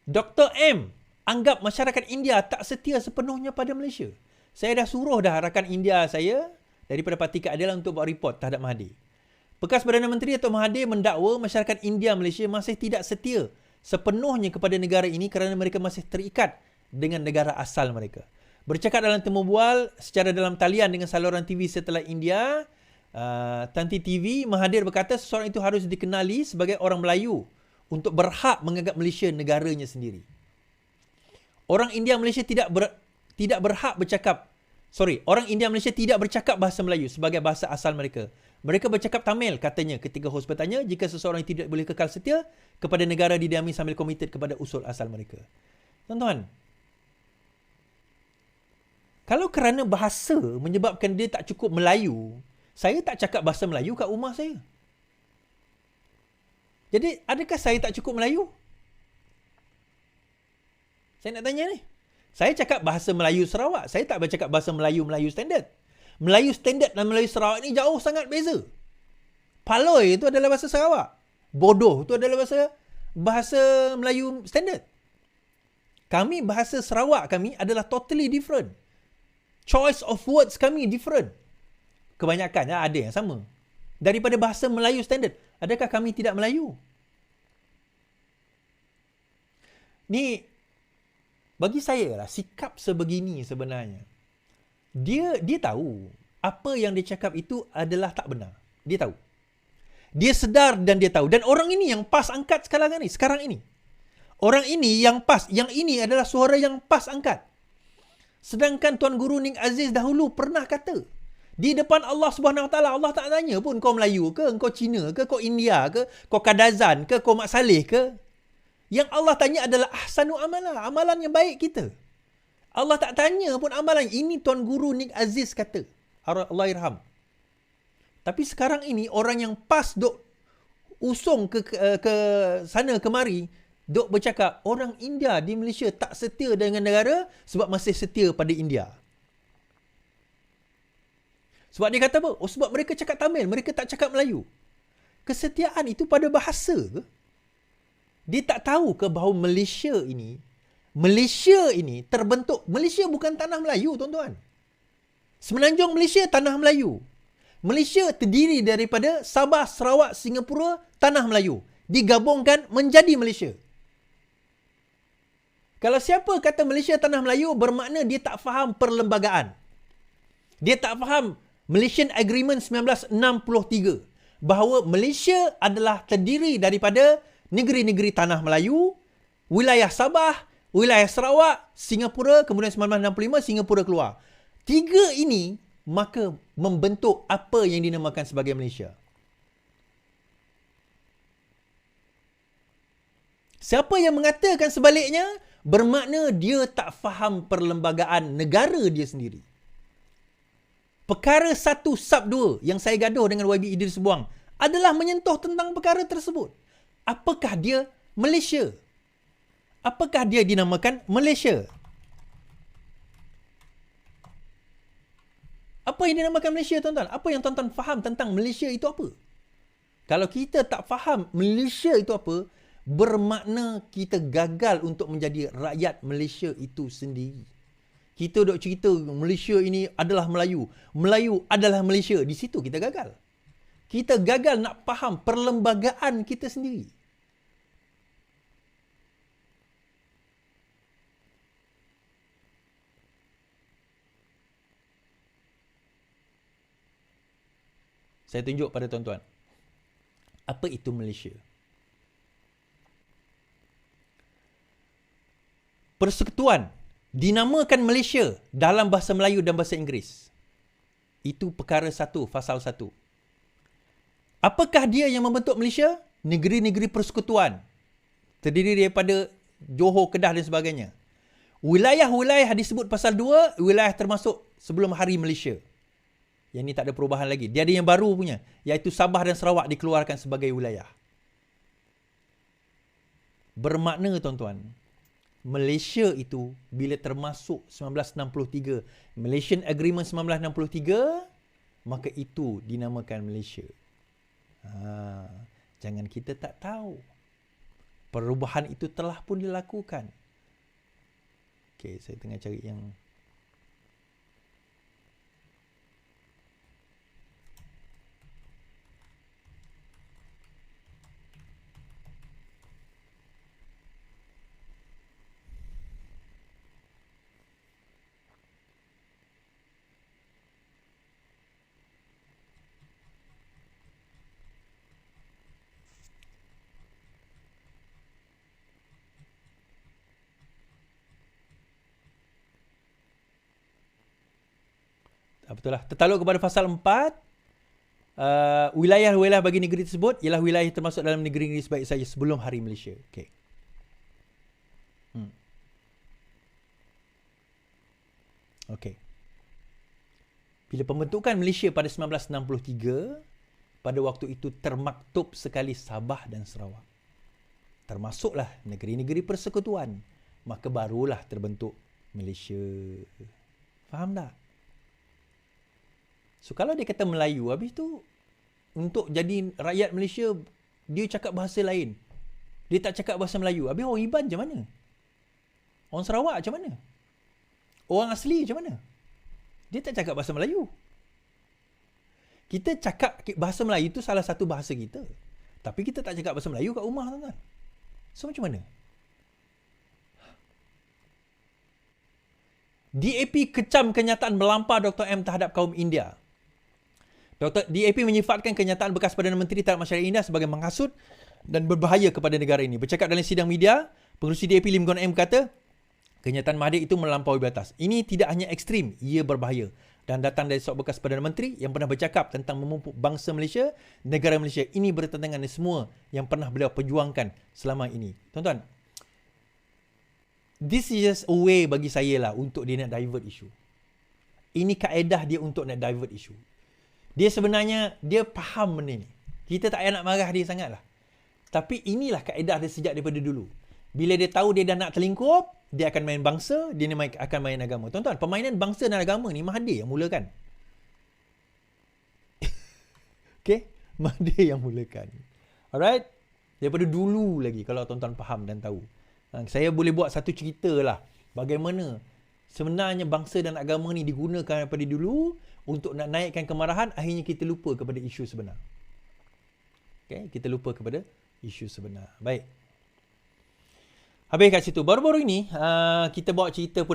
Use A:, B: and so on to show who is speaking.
A: Dr. M anggap masyarakat India tak setia sepenuhnya pada Malaysia. Saya dah suruh dah rakan India saya daripada Parti Keadilan untuk buat report terhadap Mahathir. Bekas Perdana Menteri Datuk Mahathir mendakwa masyarakat India Malaysia masih tidak setia sepenuhnya kepada negara ini kerana mereka masih terikat dengan negara asal mereka. Bercakap dalam temu bual secara dalam talian dengan saluran TV setelah India, Tanti TV, Mahathir berkata seseorang itu harus dikenali sebagai orang Melayu untuk berhak menganggap Malaysia negaranya sendiri. Orang India Malaysia tidak berhak bercakap Orang India Malaysia tidak bercakap bahasa Melayu sebagai bahasa asal mereka. Mereka bercakap Tamil, katanya ketika hos bertanya jika seseorang tidak boleh kekal setia kepada negara didiami sambil komited kepada usul asal mereka. Tuan-tuan, kalau kerana bahasa menyebabkan dia tak cukup Melayu, saya tak cakap bahasa Melayu kat rumah saya. Jadi, adakah saya tak cukup Melayu? Saya nak tanya ni. Saya cakap bahasa Melayu Sarawak. Saya tak bercakap bahasa Melayu standard. Melayu standard dan Melayu Sarawak ni jauh sangat beza. Paloi itu adalah bahasa Sarawak. Bodoh itu adalah bahasa Melayu standard. Kami bahasa Sarawak kami adalah totally different. Choice of words kami different. Kebanyakan ada yang sama. Daripada bahasa Melayu standard. Adakah kami tidak Melayu? Ni bagi saya lah sikap sebegini sebenarnya. Dia tahu apa yang dia cakap itu adalah tak benar. Dia tahu. Dia sedar dan dia tahu. Dan orang ini yang PAS angkat sekarang ini. Orang ini yang PAS. Yang ini adalah suara yang PAS angkat. Sedangkan Tuan Guru Ning Aziz dahulu pernah kata, di depan Allah Subhanahu Wa Taala, Allah tak tanya pun kau Melayu ke, kau Cina ke, kau India ke, kau Kadazan ke, kau Mak Saleh ke. Yang Allah tanya adalah ahsanu amalah, amalan yang baik kita. Allah tak tanya pun amalan. Ini Tuan Guru Ning Aziz kata. Allah irham. Tapi sekarang ini orang yang PAS duk usung ke sana kemari, duk bercakap orang India di Malaysia tak setia dengan negara sebab masih setia pada India. Sebab dia kata apa? Sebab mereka cakap Tamil, mereka tak cakap Melayu. Kesetiaan itu pada bahasa ke? Dia tak tahu ke bahawa Malaysia ini terbentuk. Malaysia bukan tanah Melayu, tuan-tuan. Semenanjung Malaysia tanah Melayu. Malaysia terdiri daripada Sabah, Sarawak, Singapura, tanah Melayu. Digabungkan menjadi Malaysia. Kalau siapa kata Malaysia tanah Melayu, bermakna dia tak faham perlembagaan. Dia tak faham Malaysian Agreement 1963. Bahawa Malaysia adalah terdiri daripada negeri-negeri tanah Melayu, wilayah Sabah, wilayah Sarawak, Singapura, kemudian 1965 Singapura keluar. Tiga ini maka membentuk apa yang dinamakan sebagai Malaysia. Siapa yang mengatakan sebaliknya, bermakna dia tak faham perlembagaan negara dia sendiri. Perkara 1 sub 2 yang saya gaduh dengan YB Idris Buang adalah menyentuh tentang perkara tersebut. Apakah dia Malaysia? Apakah dia dinamakan Malaysia? Apa yang dinamakan Malaysia, tuan-tuan? Apa yang tuan-tuan faham tentang Malaysia itu apa? Kalau kita tak faham Malaysia itu apa, bermakna kita gagal untuk menjadi rakyat Malaysia itu sendiri. Kita duk cerita Malaysia ini adalah Melayu. Melayu adalah Malaysia. Di situ kita gagal. Kita gagal nak faham perlembagaan kita sendiri. Saya tunjuk pada tuan-tuan. Apa itu Malaysia? Persekutuan dinamakan Malaysia dalam bahasa Melayu dan bahasa Inggeris. Itu perkara 1, fasal 1. Apakah dia yang membentuk Malaysia? Negeri-negeri persekutuan. Terdiri daripada Johor, Kedah dan sebagainya. Wilayah-wilayah disebut pasal 2, wilayah termasuk sebelum hari Malaysia. Yang ni tak ada perubahan lagi. Dia ada yang baru punya, iaitu Sabah dan Sarawak dikeluarkan sebagai wilayah. Bermakna, tuan-tuan, Malaysia itu bila termasuk 1963, Malaysian Agreement 1963, maka itu dinamakan Malaysia. Jangan kita tak tahu. Perubahan itu telah pun dilakukan. Okey, saya tengah cari yang betul lah. Tertakluk kepada pasal 4, wilayah-wilayah bagi negeri tersebut ialah wilayah termasuk dalam negeri sebaik saja sebelum Hari Malaysia. Okey. Okey. Bila pembentukan Malaysia pada 1963, pada waktu itu termaktub sekali Sabah dan Sarawak. Termasuklah negeri-negeri persekutuan. Maka barulah terbentuk Malaysia. Faham tak? So kalau dia kata Melayu, habis tu untuk jadi rakyat Malaysia, dia cakap bahasa lain. Dia tak cakap bahasa Melayu. Habis orang Iban macam mana? Orang Sarawak macam mana? Orang asli macam mana? Dia tak cakap bahasa Melayu. Kita cakap bahasa Melayu itu salah satu bahasa kita. Tapi kita tak cakap bahasa Melayu kat rumah, tuan-tuan. So macam mana? DAP kecam kenyataan melampau Dr. M terhadap kaum India. DAP menyifatkan kenyataan bekas Perdana Menteri terhadap masyarakat India sebagai menghasut dan berbahaya kepada negara ini. Bercakap dalam sidang media, pengerusi DAP Lim Guan M kata, kenyataan Mahathir itu melampaui batas. Ini tidak hanya ekstrim, ia berbahaya. Dan datang dari seorang bekas Perdana Menteri yang pernah bercakap tentang memupuk bangsa Malaysia, negara Malaysia. Ini bertentangan dengan semua yang pernah beliau perjuangkan selama ini. Tuan-tuan, this is just a way bagi saya lah untuk dia nak divert isu. Ini kaedah dia untuk nak divert isu. Dia sebenarnya, dia faham benda ni. Kita tak payah nak marah dia sangat lah. Tapi inilah kaedah dia sejak daripada dulu. Bila dia tahu dia dah nak terlingkup, dia akan main bangsa, dia akan main agama. Tuan-tuan, permainan bangsa dan agama ni Mahathir yang mulakan. Okay? Mahathir yang mulakan. Alright? Daripada dulu lagi, kalau tuan-tuan faham dan tahu. Saya boleh buat satu cerita lah. Bagaimana sebenarnya bangsa dan agama ni digunakan daripada dulu untuk nak naikkan kemarahan, akhirnya kita lupa kepada isu sebenar. Okay? Kita lupa kepada isu sebenar. Baik. Habis kat situ. Baru-baru ini, kita bawa cerita pula